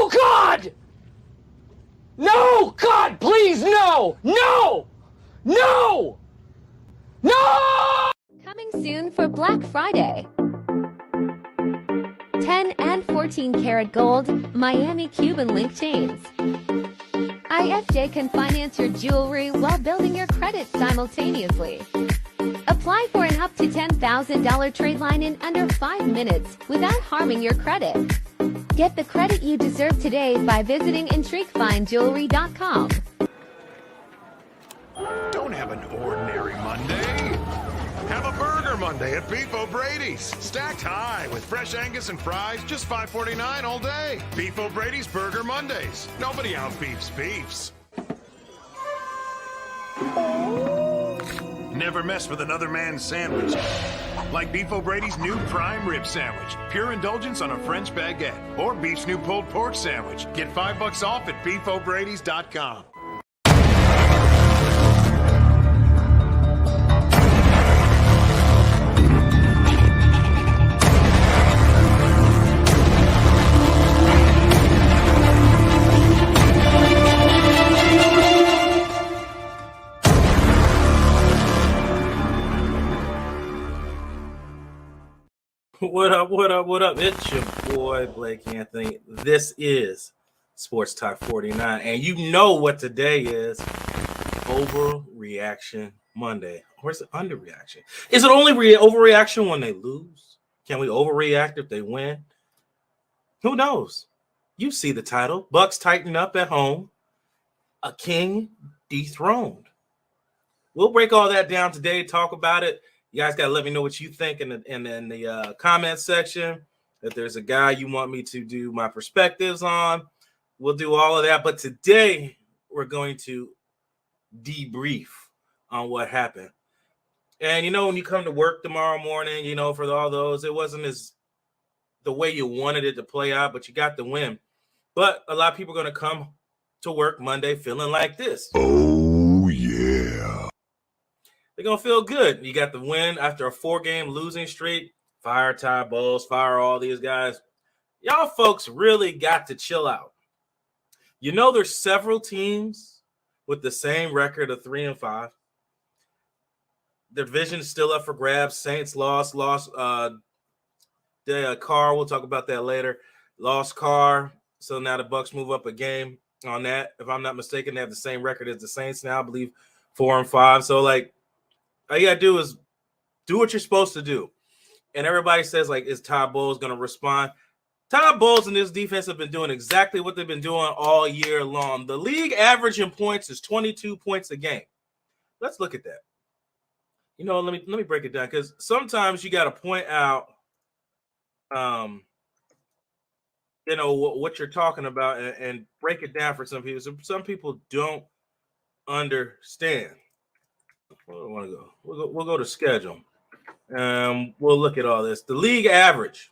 No, God! No, God, please, no! No! No! No! Coming soon for Black Friday. 10 and 14 karat gold, Miami Cuban link chains. IFJ can finance your jewelry while building your credit simultaneously. Apply for an up to $10,000 trade line in under 5 minutes without harming your credit. Get the credit you deserve today by visiting IntrigueFineJewelry.com. Don't have an ordinary Monday. Have a Burger Monday at Beef O'Brady's. Stacked high with fresh Angus and fries, just $5.49 all day. Beef O'Brady's Burger Mondays. Nobody outbeefs beefs. Never mess with another man's sandwich. Like Beef O'Brady's new prime rib sandwich. Pure indulgence on a French baguette. Or Beef's new pulled pork sandwich. Get $5 off at beefobradys.com. What up, what up, what up? It's your boy, Blake Anthony. This is Sports Talk 49, and you know what today is. Overreaction Monday. Or is it underreaction? Is it only overreaction when they lose? Can we overreact if they win? Who knows? You see the title. Bucks tighten up at home. A king dethroned. We'll break all that down today, talk about it. You guys got to let me know what you think in the comment section. If there's a guy you want me to do my perspectives on, we'll do all of that. But today, we're going to debrief on what happened. And, you know, when you come to work tomorrow morning, you know, for all those, it wasn't as the way you wanted it to play out, but you got the win. But a lot of people are going to come to work Monday feeling like this. Oh, yeah. They're going to feel good. You got the win after a 4-game losing streak. Fire Ty Bowles, fire all these guys. Y'all folks really got to chill out. You know there's several teams with the same record of 3-5. The division is still up for grabs. Saints lost Carr. We'll talk about that later. Lost Carr. So now the Bucks move up a game on that. If I'm not mistaken, they have the same record as the Saints now, I believe 4-5. So, like, all you got to do is do what you're supposed to do. And everybody says, like, is Todd Bowles going to respond? Todd Bowles and his defense have been doing exactly what they've been doing all year long. The league average in points is 22 points a game. Let's look at that. You know, let me break it down, because sometimes you got to point out, you know, what you're talking about and break it down for some people. Some people don't understand. Where do I want to go? We'll go to schedule. We'll look at all this. The league average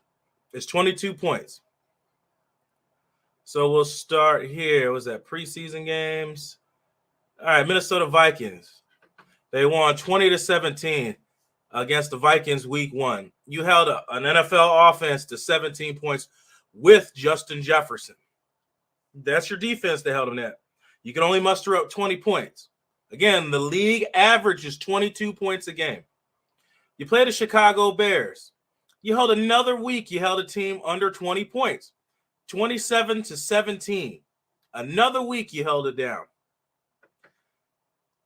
is 22 points. So we'll start here. Was that preseason games? All right, Minnesota Vikings. They won 20-17 against the Vikings week 1. You held an NFL offense to 17 points with Justin Jefferson. That's your defense that held them at. You can only muster up 20 points. Again, the league average is 22 points a game. You play the Chicago Bears. You held another week. You held a team under 20 points, 27-17. Another week you held it down.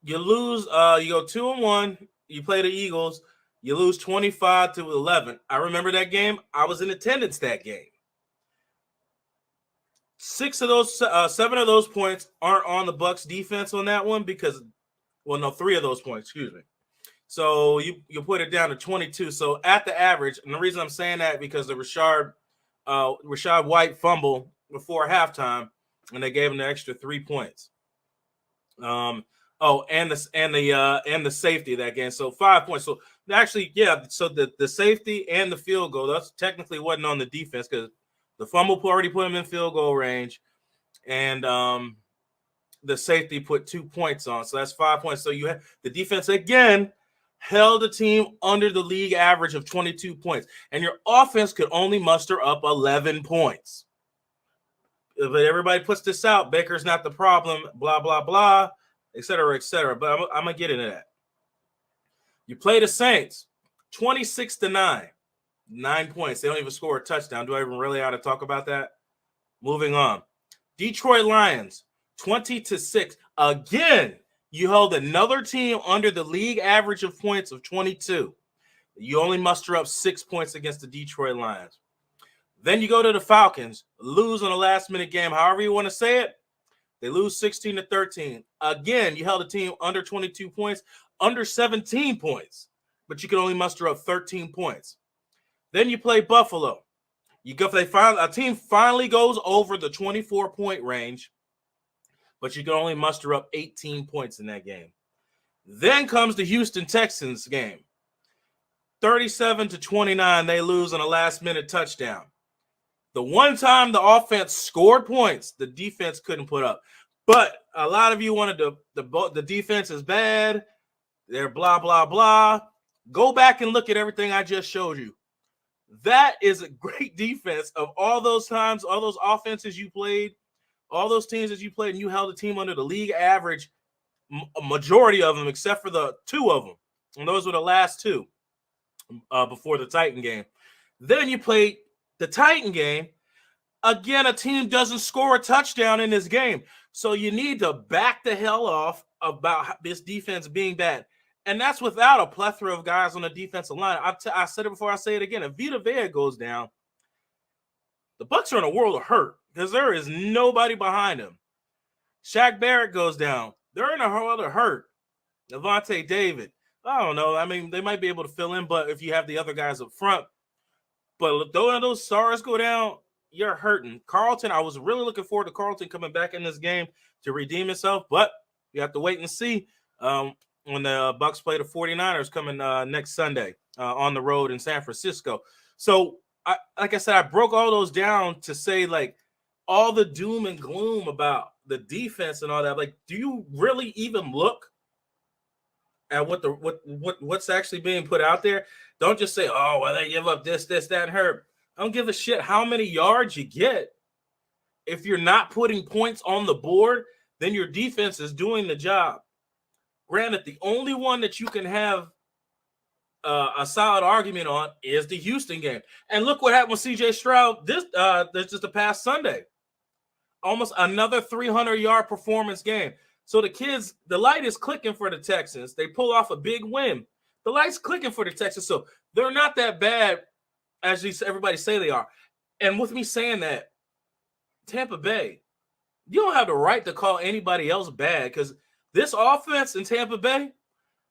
You lose. You go 2-1. You play the Eagles. You lose 25-11. I remember that game. I was in attendance that game. 7 of those points aren't on the Bucks defense on that one because, well, no, 3 of those points, excuse me. So you put it down to 22. So at the average, and the reason I'm saying that because the Rashad White fumble before halftime, and they gave him the extra 3 points. And the safety of that game. So 5 points. So actually, yeah. So the safety and the field goal, that's technically wasn't on the defense because the fumble already put him in field goal range, and the safety put 2 points on. So that's 5 points. So you have the defense again held the team under the league average of 22 points, and your offense could only muster up 11 points. but everybody puts this out. Baker's not the problem, blah, blah, blah, et cetera, et cetera. But I'm going to get into that. You play the Saints, 26-9, 9 points. They don't even score a touchdown. Do I even really ought to talk about that? Moving on. Detroit Lions, 20-6. Again, you held another team under the league average of points of 22. You only muster up 6 points against the Detroit Lions. Then you go to the Falcons, lose on a last-minute game, however you want to say it. They lose 16-13. Again, you held a team under 22 points, under 17 points, but you can only muster up 13 points. Then you play Buffalo. A team finally goes over the 24-point range, but you can only muster up 18 points in that game. Then comes the Houston Texans game. 37-29, they lose on a last-minute touchdown. The one time the offense scored points, the defense couldn't put up. But a lot of you wanted the defense is bad. They're blah, blah, blah. Go back and look at everything I just showed you. That is a great defense of all those times, all those offenses you played, all those teams that you played, and you held a team under the league average, a majority of them, except for the two of them. And those were the last two before the Titan game. Then you played the Titan game. Again, a team doesn't score a touchdown in this game. So you need to back the hell off about this defense being bad. And that's without a plethora of guys on the defensive line. I said it before, I say it again. If Vita Vea goes down, the Bucs are in a world of hurt because there is nobody behind them. Shaq Barrett goes down. They're in a world of hurt. Devontae David. I don't know. I mean, they might be able to fill in, but if you have the other guys up front. But those stars go down, you're hurting. Carlton, I was really looking forward to Carlton coming back in this game to redeem himself, but you have to wait and see when the Bucs play the 49ers coming next Sunday on the road in San Francisco. So, like I said, I broke all those down to say, like, all the doom and gloom about the defense and all that. Like, do you really even look at what's actually being put out there? Don't just say, oh, well, they give up this, that, and her. I don't give a shit how many yards you get. If you're not putting points on the board, then your defense is doing the job. Granted, the only one that you can have a solid argument on is the Houston game. And look what happened with C.J. Stroud this just the past Sunday. Almost another 300-yard performance game. So the light is clicking for the Texans. They pull off a big win. The light's clicking for the Texans. So they're not that bad as everybody say they are. And with me saying that, Tampa Bay, you don't have the right to call anybody else bad because this offense in Tampa Bay,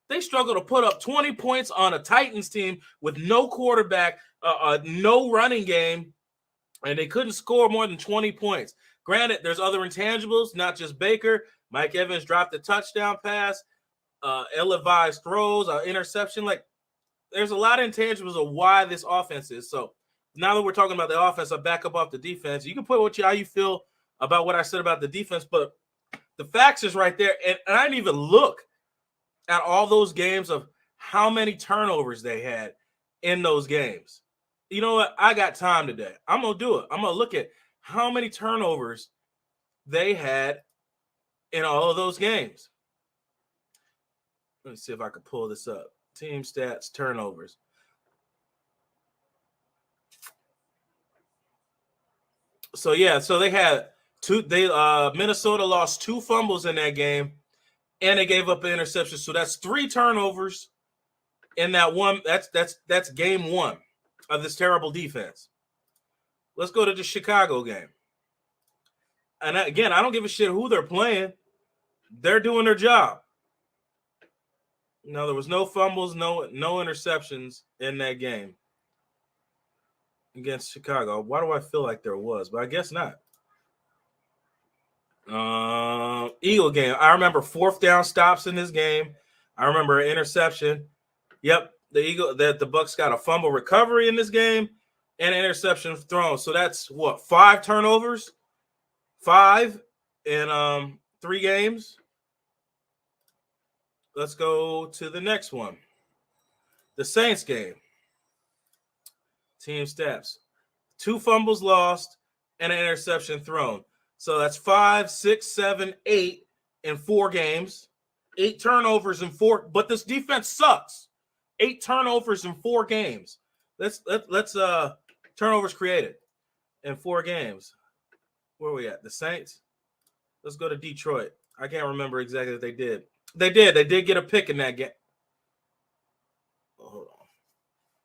they struggle to put up 20 points on a Titans team with no quarterback, no running game, and they couldn't score more than 20 points. Granted, there's other intangibles, not just Baker. Mike Evans dropped a touchdown pass, ill-advised throws, interception. Like, there's a lot of intangibles of why this offense is. So now that we're talking about the offense, I'll back up off the defense. You can put how you feel about what I said about the defense, but the facts is right there. And I didn't even look at all those games of how many turnovers they had in those games. You know what? I got time today. I'm going to do it. I'm going to look at how many turnovers they had in all of those games. Let me see if I can pull this up. Team stats, turnovers. So they had Minnesota lost 2 fumbles in that game, and they gave up an interception. So that's 3 turnovers in that one. That's game 1 of this terrible defense. Let's go to the Chicago game. And again, I don't give a shit who they're playing. They're doing their job. No, there was no fumbles, no interceptions in that game against Chicago. Why do I feel like there was? But I guess not. Eagle game. I remember 4th down stops in this game. I remember an interception. Yep, the Bucs got a fumble recovery in this game and an interception thrown. So that's what, 5 turnovers? 5 in 3 games. Let's go to the next one. The Saints game. Team stats. 2 fumbles lost and an interception thrown. So that's 5, 6, 7, 8 in 4 games. 8 turnovers in 4, but this defense sucks. 8 turnovers in 4 games. Let's turnovers created in 4 games. Where are we at? The Saints? Let's go to Detroit. I can't remember exactly what they did. They did get a pick in that game. Oh, hold on.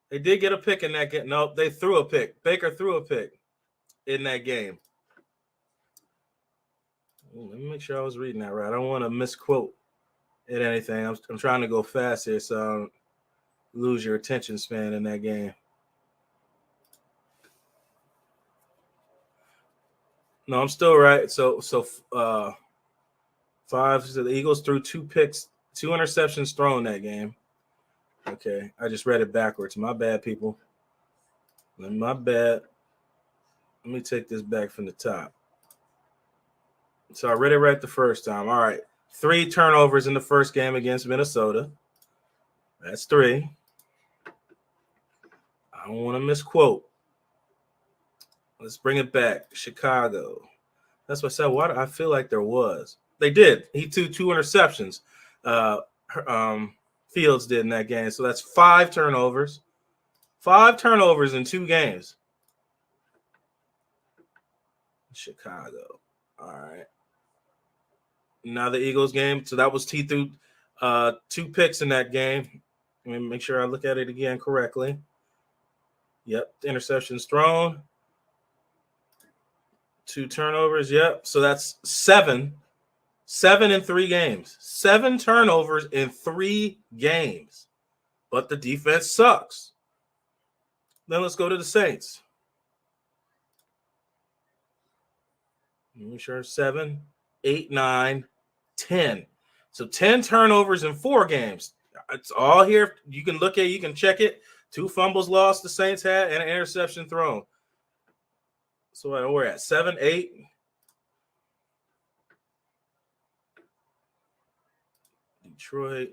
They did get a pick in that game. Nope, they threw a pick. Baker threw a pick in that game. Let me make sure I was reading that right. I don't want to misquote at anything. I'm trying to go fast here, so I don't lose your attention span in that game. No, I'm still right. So 5. So the Eagles threw 2 picks, 2 interceptions thrown that game. Okay, I just read it backwards. My bad, people. My bad. Let me take this back from the top. So I read it right the first time. All right. 3 turnovers in the first game against Minnesota. That's 3. I don't want to misquote. Let's bring it back. Chicago. That's what I said. What I feel like there was. They did. He threw 2 interceptions. Fields did in that game. So that's 5 turnovers. 5 turnovers in 2 games. Chicago. All right. Now the Eagles game. So that was he threw 2 picks in that game. Let me make sure I look at it again correctly. Yep. Interceptions thrown. 2 turnovers. Yep. So that's 7. 7 in 3 games. 7 turnovers in 3 games. But the defense sucks. Then let's go to the Saints. Make sure 7, 8, 9, 10. So 10 turnovers in 4 games. It's all here. You can look at it. You can check it. 2 fumbles lost the Saints had and an interception thrown. So we're at 7, 8. Detroit.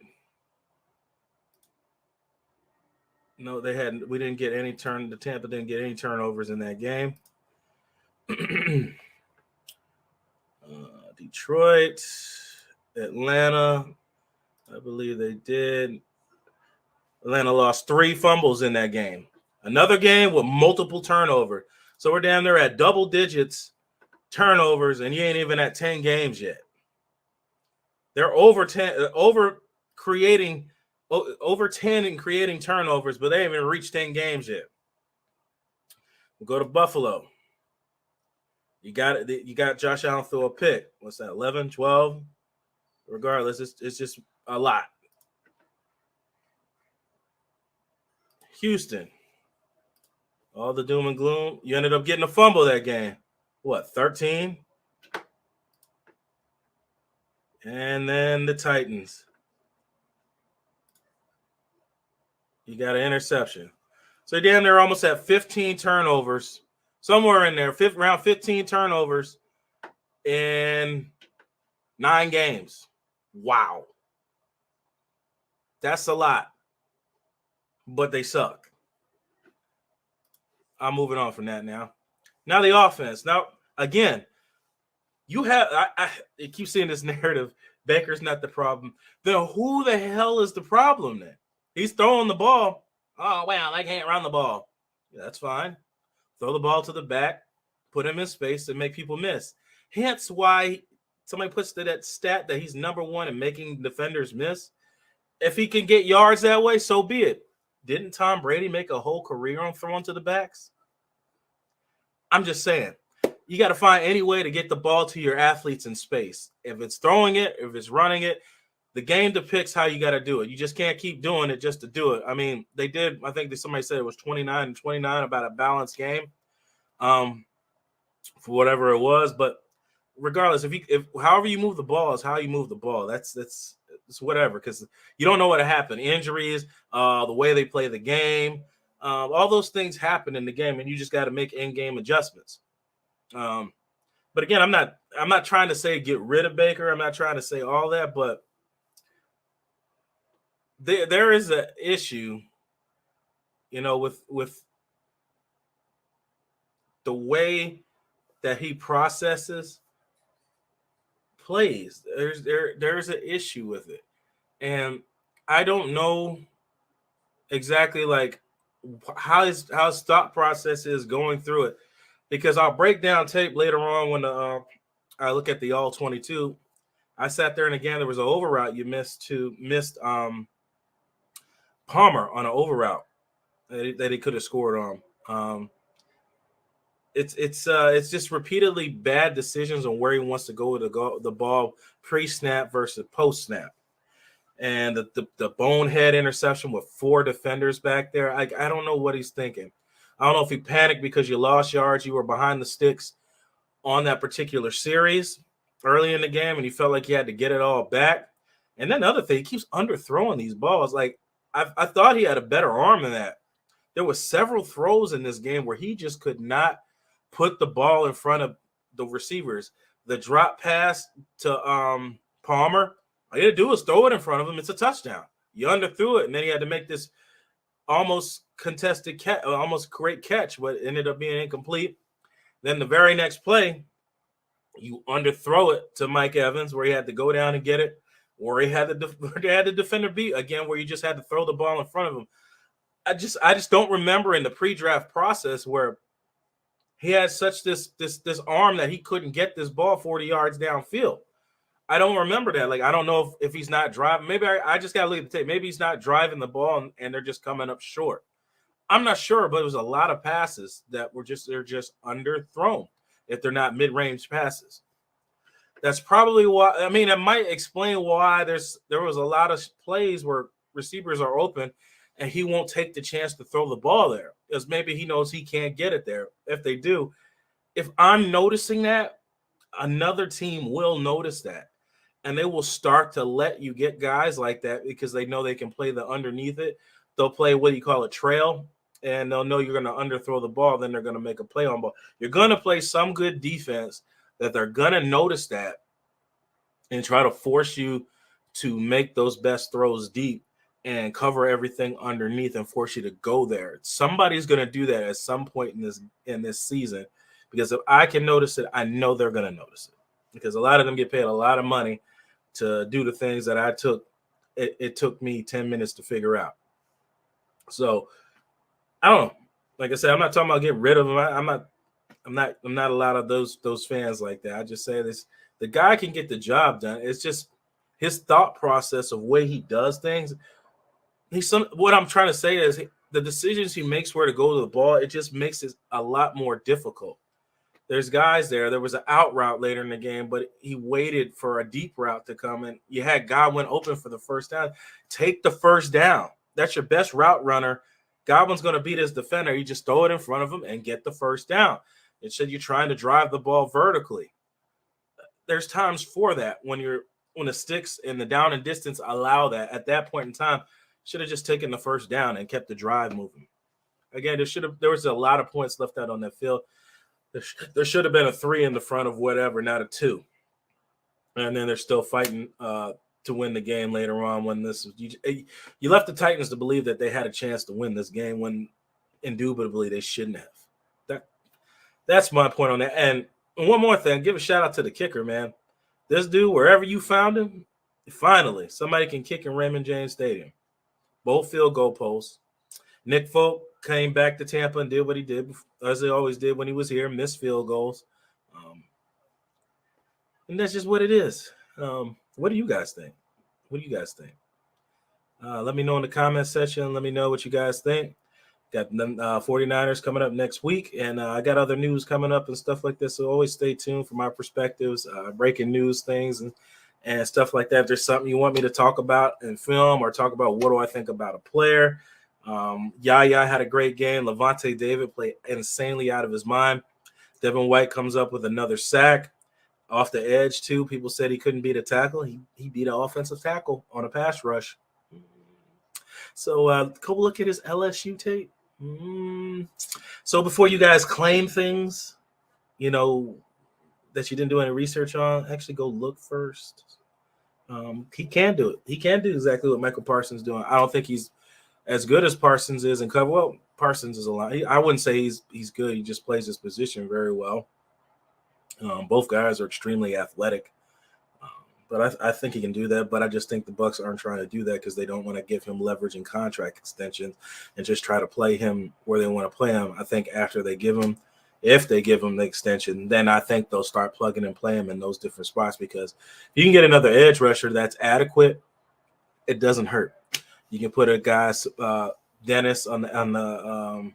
No, we didn't get any the Tampa didn't get any turnovers in that game. Detroit, Atlanta, I believe they did. Atlanta lost 3 fumbles in that game. Another game with multiple turnovers. So we're down there at double digits turnovers, and you ain't even at 10 games yet. They're over 10 and creating turnovers, but they haven't even reached 10 games yet. We'll go to Buffalo. You got Josh Allen throw a pick. What's that, 11, 12? Regardless, it's just a lot. Houston. All the doom and gloom. You ended up getting a fumble that game. What, 13? And then the Titans. You got an interception. So damn, they're almost at 15 turnovers. Somewhere in there, around 15 turnovers in 9 games. Wow. That's a lot. But they suck. I'm moving on from that now. Now the offense. Now, again, you have I keep seeing this narrative. Baker's not the problem. Then who the hell is the problem then? He's throwing the ball. Oh, well, I can't run the ball. Yeah, that's fine. Throw the ball to the back, put him in space, and make people miss. Hence why somebody puts that stat that he's number 1 in making defenders miss. If he can get yards that way, so be it. Didn't Tom Brady make a whole career on throwing to the backs? I'm just saying. You got to find any way to get the ball to your athletes in space. If it's throwing it, if it's running it, the game depicts how you got to do it. You just can't keep doing it just to do it. I mean, they did. I think somebody said it was 29-29 about a balanced game, for whatever it was. But regardless, if however you move the ball is how you move the ball. That's whatever, because you don't know what happened. Injuries, the way they play the game, all those things happen in the game, and you just got to make in-game adjustments. But again, I'm not trying to say get rid of Baker. I'm not trying to say all that, but there is an issue, with the way that he processes plays. There's an issue with it, and I don't know exactly like how his thought process is going through it, because I'll break down tape later on when I look at the all 22. I sat there, and again there was an over route you missed Palmer on an over route that he could have scored on. It's just repeatedly bad decisions on where he wants to go with the ball pre-snap versus post-snap. And the bonehead interception with 4 defenders back there, I don't know what he's thinking. I don't know if he panicked because you lost yards, you were behind the sticks on that particular series early in the game, and he felt like he had to get it all back. And then the other thing, he keeps underthrowing these balls. Like, I thought he had a better arm than that. There were several throws in this game where he just could not put the ball in front of the receivers. The drop pass to Palmer, all you had to do was throw it in front of him. It's a touchdown. You underthrew it, and then he had to make this almost contested catch, almost great catch, but it ended up being incomplete. Then the very next play, you underthrow it to Mike Evans, where he had to go down and get it, or he had the defender beat again, where you just had to throw the ball in front of him. I just don't remember in the pre-draft process where he had such this arm that he couldn't get this ball 40 yards downfield. I don't remember that. Like, I don't know if he's not driving. Maybe I just got to look at the tape. Maybe he's not driving the ball and they're just coming up short. I'm not sure, but it was a lot of passes that they're just underthrown if they're not mid-range passes. That's probably why. I mean, it might explain why there was a lot of plays where receivers are open and he won't take the chance to throw the ball there, because maybe he knows he can't get it there. If they do, if I'm noticing that, another team will notice that, and they will start to let you get guys like that because they know they can play the underneath it. They'll play what you call a trail, and they'll know you're going to underthrow the ball. Then they're going to make a play on ball. You're going to play some good defense that they're going to notice that and try to force you to make those best throws deep and cover everything underneath and force you to go there. Somebody's going to do that at some point in this season, because if I can notice it, I know they're going to notice it, because a lot of them get paid a lot of money to do the things that it took me 10 minutes to figure out. So I don't know. Like I said, I'm not talking about getting rid of them. I'm not a lot of those fans like that. I just say this: the guy can get the job done. It's just his thought process of way he does things. What I'm trying to say is the decisions he makes where to go to the ball, it just makes it a lot more difficult. There's guys there. There was an out route later in the game, but he waited for a deep route to come in. You had Godwin open for the first down. Take the first down. That's your best route runner. Godwin's going to beat his defender. You just throw it in front of him and get the first down. Instead, you're trying to drive the ball vertically. There's times for that when the sticks and the down and distance allow that. At that point in time, should have just taken the first down and kept the drive moving. Again, there was a lot of points left out on that field. There should have been a 3 in the front of whatever, not a 2. And then they're still fighting to win the game later on. When you left the Titans to believe that they had a chance to win this game when indubitably they shouldn't have. That's my point on that. And one more thing, give a shout out to the kicker, man. This dude, wherever you found him, finally somebody can kick in Raymond James Stadium. Both field goal posts. Nick Folk came back to Tampa and did what he did, as he always did when he was here, missed field goals. And that's just what it is. What do you guys think? Let me know in the comment section. Let me know what you guys think. Got the 49ers coming up next week, and I got other news coming up and stuff like this, so always stay tuned for my perspectives, breaking news things and stuff like that. If there's something you want me to talk about in film or talk about what do I think about a player. Yaya had a great game. Levante David played insanely out of his mind. Devin White comes up with another sack off the edge too. People said he couldn't beat a tackle. He beat an offensive tackle on a pass rush. So go look at his LSU tape. So before you guys claim things, that you didn't do any research on, actually go look first. He can do it. He can do exactly what Michael Parsons is doing. I don't think he's as good as Parsons is in cover. Well, Parsons is a lot. I wouldn't say he's good. He just plays his position very well. Both guys are extremely athletic. But I think he can do that. But I just think the Bucs aren't trying to do that because they don't want to give him leverage and contract extensions and just try to play him where they want to play him. I think after they give him, if they give him the extension, then I think they'll start plugging and playing him in those different spots because if you can get another edge rusher that's adequate, it doesn't hurt. You can put a guy, Dennis, on the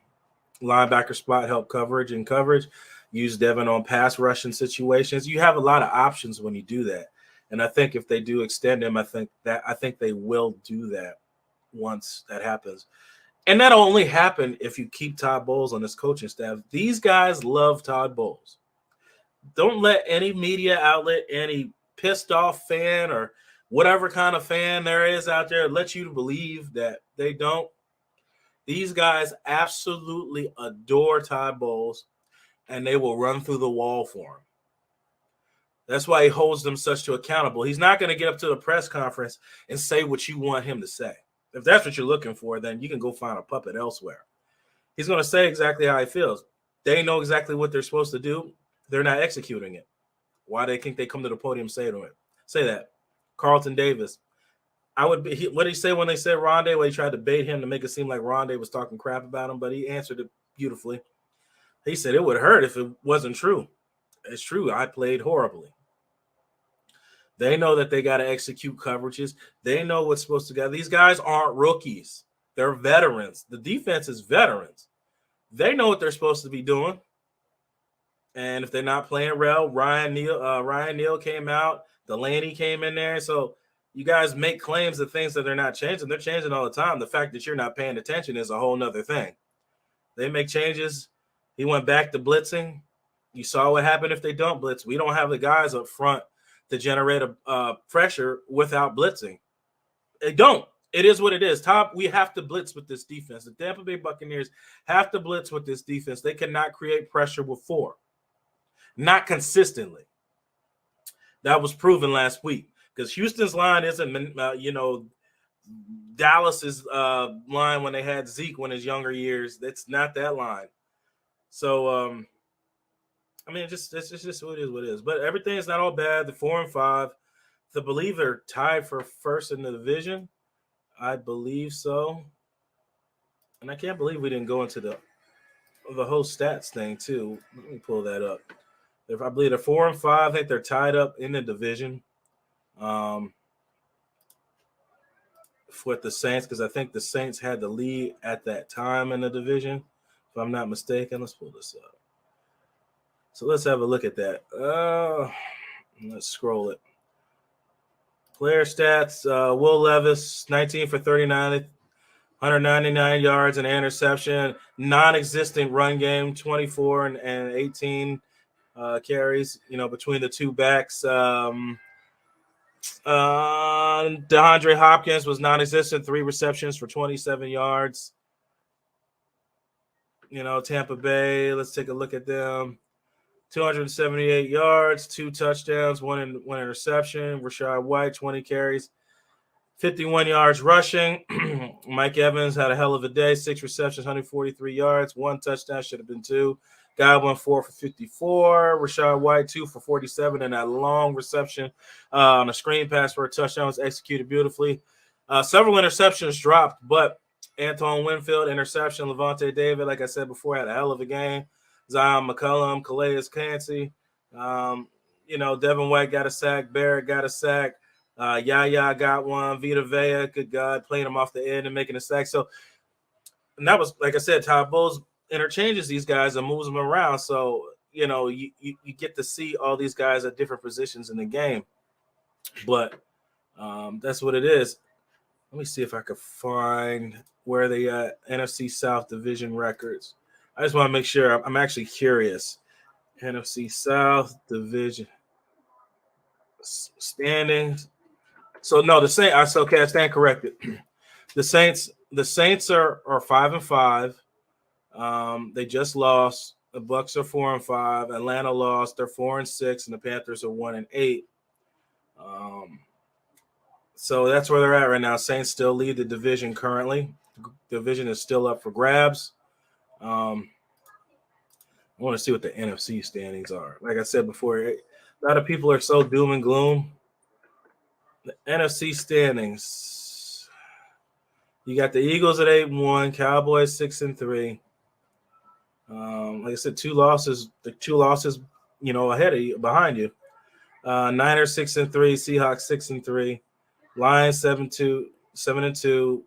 linebacker spot, help coverage. Use Devin on pass rushing situations. You have a lot of options when you do that. And I think if they do extend him, I think they will do that once that happens. And that'll only happen if you keep Todd Bowles on this coaching staff. These guys love Todd Bowles. Don't let any media outlet, any pissed off fan or whatever kind of fan there is out there let you believe that they don't. These guys absolutely adore Todd Bowles, and they will run through the wall for him. That's why he holds them such to accountable. He's not going to get up to the press conference and say what you want him to say. If that's what you're looking for, then you can go find a puppet elsewhere. He's going to say exactly how he feels. They know exactly what they're supposed to do. They're not executing it. Why they think they come to the podium say that. Carlton Davis. What did he say when they said Rondé? Well, he tried to bait him to make it seem like Rondé was talking crap about him, but he answered it beautifully. He said it would hurt if it wasn't true. It's true. I played horribly. They know that they got to execute coverages. They know what's supposed to go. These guys aren't rookies. They're veterans. The defense is veterans. They know what they're supposed to be doing. And if they're not playing well, Ryan Neal came out. Delaney came in there. So you guys make claims of things that they're not changing. They're changing all the time. The fact that you're not paying attention is a whole nother thing. They make changes. He went back to blitzing. You saw what happened if they don't blitz. We don't have the guys up front to generate a pressure without blitzing. They don't. It is what it is. We have to blitz with this defense. The Tampa Bay Buccaneers have to blitz with this defense. They cannot create pressure with 4. Not consistently. That was proven last week because Houston's line isn't, Dallas's line when they had Zeke in his younger years. That's not that line. So, it's just what it is. But everything is not all bad. The 4-5. I believe they're tied for first in the division. I believe so. And I can't believe we didn't go into the whole stats thing, too. Let me pull that up. I believe they're 4-5. I think they're tied up in the division with the Saints because I think the Saints had the lead at that time in the division. If I'm not mistaken, let's pull this up. So let's have a look at that. Let's scroll it. Player stats, Will Levis, 19 for 39, 199 yards and an interception. Non-existent run game, 24 and 18 carries, between the two backs. DeAndre Hopkins was non-existent, 3 receptions for 27 yards. Tampa Bay, let's take a look at them. 278 yards, 2 touchdowns, 1 interception. Rashad White, 20 carries, 51 yards rushing. Mike Evans had a hell of a day, 6 receptions, 143 yards, 1 touchdown, should have been 2. Godwin 4 for 54. Rashad White 2 for 47, and that long reception on a screen pass for a touchdown was executed beautifully. Several interceptions dropped, but Antoine Winfield interception. Levante David, like I said before, had a hell of a game. Zion McCollum, Calais Cansey. Devin White got a sack. Barrett got a sack. Yaya got one. Vita Vea, good God, playing him off the end and making a sack. So, and that was, like I said, Todd Bowles interchanges these guys and moves them around. So, you get to see all these guys at different positions in the game. But that's what it is. Let me see if I could find where they at NFC South division records. I just want to make sure. I'm actually curious. NFC South division standings. So no, the Saints. Okay, I stand corrected. The Saints are 5-5. They just lost. The Bucs are 4-5. Atlanta lost. They're 4-6, and the Panthers are 1-8. So that's where they're at right now. Saints still lead the division currently. The division is still up for grabs. I want to see what the NFC standings are. Like I said before, a lot of people are so doom and gloom. The NFC standings. You got the Eagles at 8-1, Cowboys 6-3. Like I said, two losses, ahead of you, behind you. Niners 6-3, Seahawks 6-3, Lions 7-2,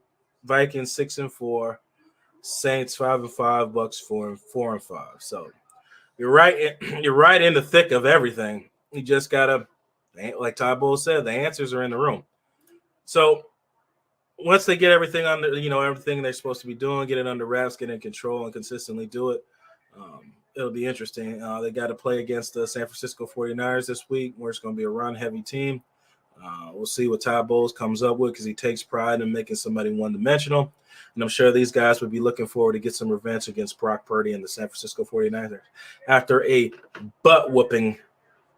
Vikings 6-4, Saints 5-5, Bucks 4-5. So you're right. You're right in the thick of everything. You just gotta, like Todd Bowles said, the answers are in the room. So once they get everything under, everything they're supposed to be doing, get it under wraps, get in control, and consistently do it, it'll be interesting. They got to play against the San Francisco 49ers this week, where it's going to be a run-heavy team. We'll see what Todd Bowles comes up with, because he takes pride in making somebody one-dimensional. And I'm sure these guys would be looking forward to get some revenge against Brock Purdy and the San Francisco 49ers after a butt-whooping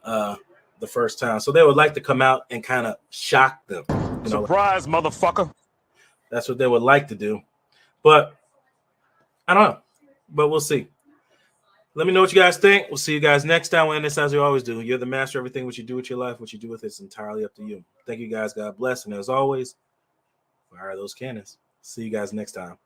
the first time. So they would like to come out and kind of shock them. Surprise, motherfucker. That's what they would like to do. But I don't know. But we'll see. Let me know what you guys think. We'll see you guys next time. We'll end this as we always do. You're the master of everything. What you do with your life, what you do with it is entirely up to you. Thank you guys. God bless. And as always, fire those cannons. See you guys next time.